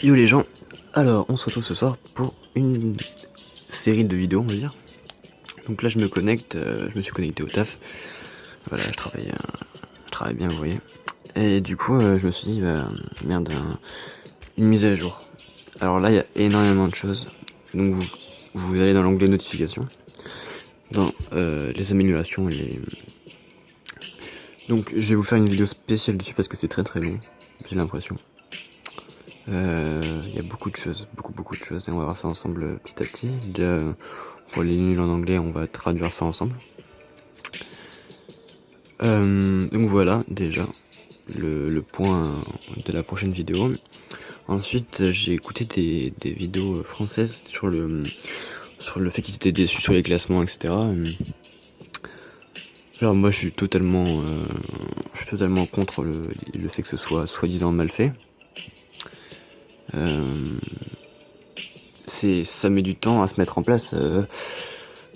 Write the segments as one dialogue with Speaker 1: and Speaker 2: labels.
Speaker 1: Yo les gens, alors on se retrouve ce soir pour une série de vidéos on va dire. Donc là je me connecte, je me suis connecté au taf. Voilà, je travaille bien vous voyez. Et du coup je me suis dit merde, une mise à jour. Alors là il y a énormément de choses. Donc vous allez dans l'onglet notifications, dans les améliorations et les... Donc je vais vous faire une vidéo spéciale dessus parce que c'est très très long, j'ai l'impression. Il y a beaucoup de choses, beaucoup de choses, et on va voir ça ensemble petit à petit. Déjà, pour les nuls en anglais, on va traduire ça ensemble. Donc voilà, déjà, le point de la prochaine vidéo. Ensuite, j'ai écouté des vidéos françaises sur le fait qu'ils étaient déçus sur les classements, etc. Alors moi, je suis totalement contre le fait que ce soit soi-disant mal fait. Ça met du temps à se mettre en place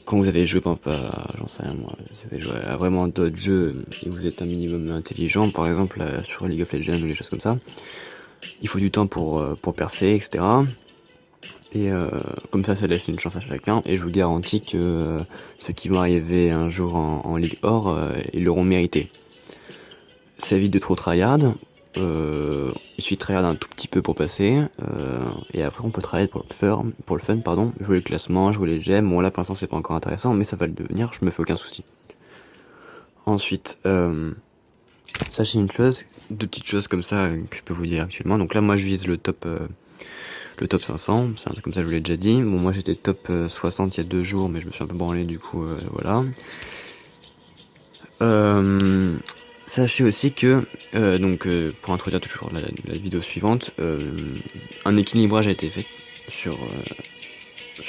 Speaker 1: quand vous avez joué j'en sais rien moi, si vous avez joué à vraiment d'autres jeux et vous êtes un minimum intelligent, par exemple sur League of Legends ou des choses comme ça, il faut du temps pour percer, etc. Et comme ça laisse une chance à chacun, et je vous garantis que ceux qui vont arriver un jour en Ligue Or, ils l'auront mérité. Ça évite de trop tryhard. Il suffit de tryhard un tout petit peu pour passer, et après on peut travailler pour le fun, jouer le classement, jouer les gemmes. Bon là pour l'instant c'est pas encore intéressant, mais ça va le devenir, je me fais aucun souci. Ensuite, sachez une chose, deux petites choses comme ça que je peux vous dire actuellement. Donc là moi je vise le top 500, c'est un truc comme ça, je vous l'ai déjà dit. Bon moi j'étais top 60 il y a 2 jours, mais je me suis un peu branlé du coup, voilà. Sachez aussi que, pour introduire toujours la vidéo suivante, un équilibrage a été fait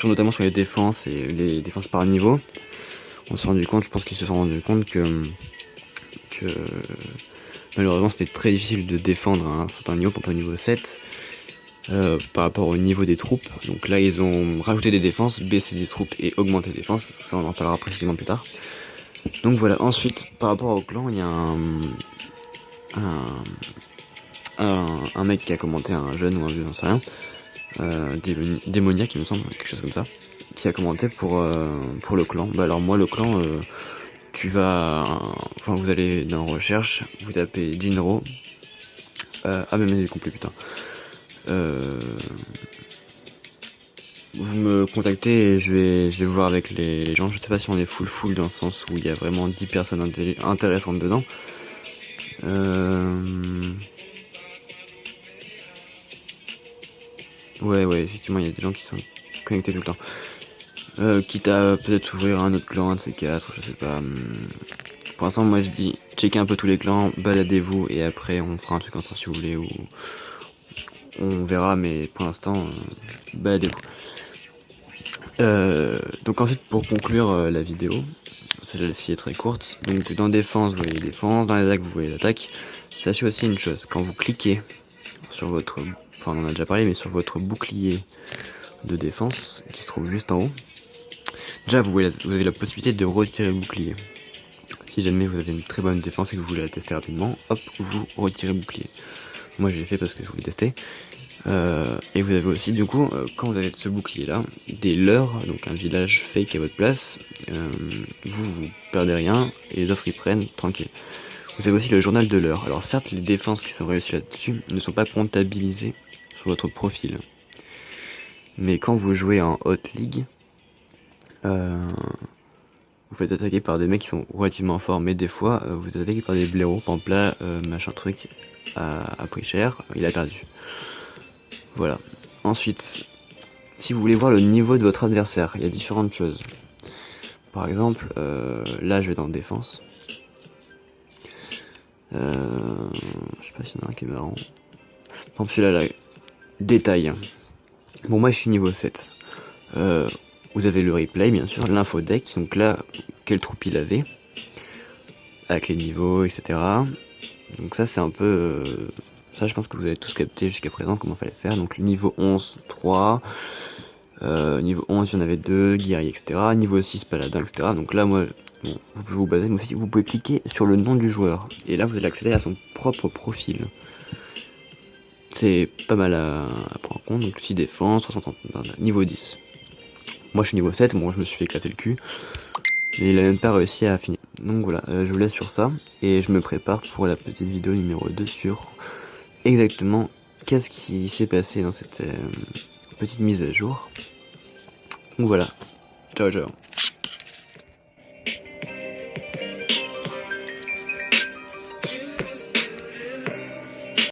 Speaker 1: notamment sur les défenses et les défenses par niveau. On s'est rendu compte, je pense qu'ils se sont rendus compte que malheureusement c'était très difficile de défendre à un certain niveau, pour niveau 7, par rapport au niveau des troupes. Donc là ils ont rajouté des défenses, baissé des troupes et augmenté les défenses, ça on en parlera précisément plus tard. Donc voilà, ensuite par rapport au clan, il y a un mec qui a commenté, un jeune ou un vieux, j'en sais rien, démoniaque il me semble, quelque chose comme ça, qui a commenté pour le clan. Bah alors moi le clan, vous allez dans recherche, vous tapez Jinro, même il est complet putain. Vous me contactez et je vais voir avec les gens. Je sais pas si on est full dans le sens où il y a vraiment 10 personnes intéressantes dedans. Ouais, effectivement, il y a des gens qui sont connectés tout le temps. Quitte à peut-être ouvrir un autre clan, un de ces quatre, je sais pas. Pour l'instant, moi je dis, checkez un peu tous les clans, baladez-vous, et après on fera un truc ensemble si vous voulez, ou on verra, mais pour l'instant, baladez-vous. Donc ensuite, pour conclure la vidéo, celle-ci est très courte. Donc dans défense, vous voyez défense, dans les attaques, vous voyez l'attaque. Sachez aussi une chose, quand vous cliquez sur votre, on en a déjà parlé, mais sur votre bouclier de défense, qui se trouve juste en haut, déjà vous avez la possibilité de retirer le bouclier. Si jamais vous avez une très bonne défense et que vous voulez la tester rapidement, hop, vous retirez le bouclier. Moi je l'ai fait parce que je voulais tester. Et vous avez aussi du coup, quand vous avez ce bouclier là, des leurres, donc un village fake à votre place, vous perdez rien et les autres ils prennent tranquille. Vous avez aussi le journal de l'heure. Alors certes les défenses qui sont réussies là-dessus ne sont pas comptabilisées sur votre profil, mais quand vous jouez en Hot League, vous faites attaquer par des mecs qui sont relativement forts, mais des fois vous êtes attaqué par des blaireaux. Par exemple là, machin truc a pris cher, il a perdu. Voilà. Ensuite, si vous voulez voir le niveau de votre adversaire, il y a différentes choses. Par exemple, là je vais dans défense. Je sais pas s'il y en a un qui est marrant. Par exemple celui-là, là, détail. Bon moi je suis niveau 7. Vous avez le replay bien sûr, l'infodeck, donc là, quelle troupe il avait, avec les niveaux, etc. Donc ça c'est un peu... ça je pense que vous avez tous capté jusqu'à présent comment fallait faire. Donc le niveau 11, 3... niveau 11 il y en avait 2, guerrier, etc. Niveau 6, paladin, etc. Donc là moi, bon, vous pouvez vous baser, mais aussi vous pouvez cliquer sur le nom du joueur. Et là vous allez accéder à son propre profil. c'est pas mal à prendre en compte. Donc 6 défense, 330 niveau 10. Moi je suis niveau 7, bon je me suis fait éclater le cul. Mais il a même pas réussi à finir. Donc voilà, je vous laisse sur ça. Et je me prépare pour la petite vidéo numéro 2 sur exactement qu'est-ce qui s'est passé dans cette petite mise à jour. Donc voilà, ciao ciao.